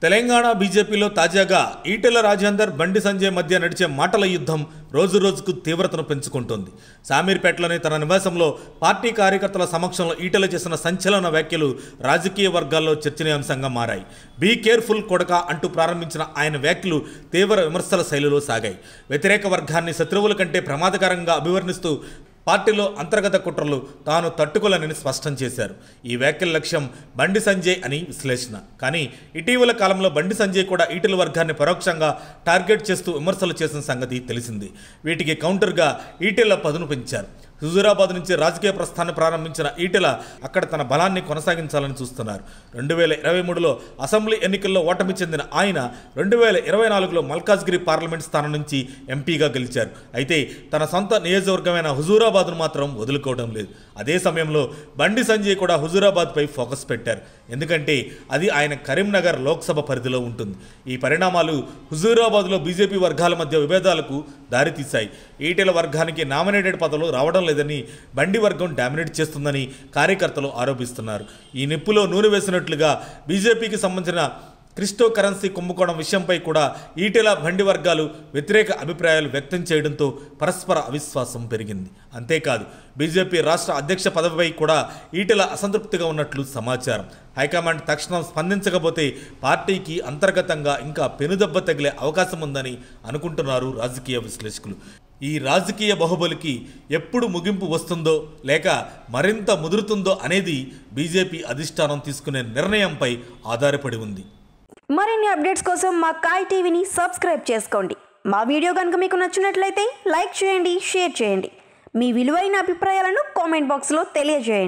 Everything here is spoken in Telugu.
తెలంగాణ బీజేపీలో తాజాగా ఈటెల రాజేందర్, బండి సంజయ్ మధ్య నడిచే మాటల యుద్ధం రోజురోజుకు తీవ్రతను పెంచుకుంటోంది. శామీర్పేటలోని తన నివాసంలో పార్టీ కార్యకర్తల సమక్షంలో ఈటెల చేసిన సంచలన వ్యాఖ్యలు రాజకీయ వర్గాల్లో చర్చనీయాంశంగా మారాయి. బీ కేర్ఫుల్ కొడక అంటూ ప్రారంభించిన ఆయన వ్యాఖ్యలు తీవ్ర విమర్శల శైలిలో సాగాయి. వ్యతిరేక వర్గాన్ని శత్రువుల కంటే ప్రమాదకరంగా అభివర్ణిస్తూ పార్టీలో అంతర్గత కుట్రలు తాను తట్టుకోలేనని స్పష్టం చేశారు. ఈ వ్యాఖ్యల లక్ష్యం బండి సంజయ్ అని విశ్లేషణ. కానీ ఇటీవల కాలంలో బండి సంజయ్ కూడా ఈటెల వర్గాన్ని పరోక్షంగా టార్గెట్ చేస్తూ విమర్శలు చేసిన సంగతి తెలిసింది. వీటికి కౌంటర్గా ఈటెల పదును పెంచారు. హుజూరాబాద్ నుంచి రాజకీయ ప్రస్థానం ప్రారంభించిన ఈటెల అక్కడ తన బలాన్ని కొనసాగించాలని చూస్తున్నారు. 2023లో అసెంబ్లీ ఎన్నికల్లో ఓటమి చెందిన ఆయన 2024లో మల్కాజ్గిరి పార్లమెంట్ స్థానం నుంచి ఎంపీగా గెలిచారు. అయితే తన సొంత నియోజకవర్గమైన హుజూరాబాద్ను మాత్రం వదులుకోవడం లేదు. అదే సమయంలో బండి సంజయ్ కూడా హుజూరాబాద్పై ఫోకస్ పెట్టారు. ఎందుకంటే అది ఆయన కరీంనగర్ లోక్సభ పరిధిలో ఉంటుంది. ఈ పరిణామాలు హుజూరాబాద్లో బీజేపీ వర్గాల మధ్య విభేదాలకు దారితీశాయి. ఈటెల వర్గానికి నామినేటెడ్ పదవులు రావడం లేదని, బండి వర్గం డామినేట్ చేస్తుందని కార్యకర్తలు ఆరోపిస్తున్నారు. ఈ నిప్పులో నూనె వేసినట్లుగా బీజేపీకి సంబంధించిన క్రిప్టో కరెన్సీ కుంభకోణం విషయంపై కూడా ఈటెల, బండి వర్గాలు వ్యతిరేక అభిప్రాయాలు వ్యక్తం చేయడంతో పరస్పర అవిశ్వాసం పెరిగింది. అంతేకాదు బీజేపీ రాష్ట్ర అధ్యక్ష పదవిపై కూడా ఈటెల అసంతృప్తిగా ఉన్నట్లు సమాచారం. హైకమాండ్ తక్షణం స్పందించకపోతే పార్టీకి అంతర్గతంగా ఇంకా పెనుదెబ్బ తగిలే అవకాశం ఉందని అనుకుంటున్నారు రాజకీయ విశ్లేషకులు. ఈ రాజకీయ బాహుబలికి ఎప్పుడు ముగింపు వస్తుందో లేక మరింత ముదురుతుందో అనేది బీజేపీ అధిష్టానం తీసుకునే నిర్ణయంపై ఆధారపడి ఉంది. మరిన్ని అప్డేట్స్ కోసం మా కాయ్ టీవీని సబ్స్క్రైబ్ చేసుకోండి. మా వీడియో కనుక మీకు నచ్చినట్లయితే లైక్ చేయండి, షేర్ చేయండి. మీ విలువైన అభిప్రాయాలను కామెంట్ బాక్స్లో తెలియజేయండి.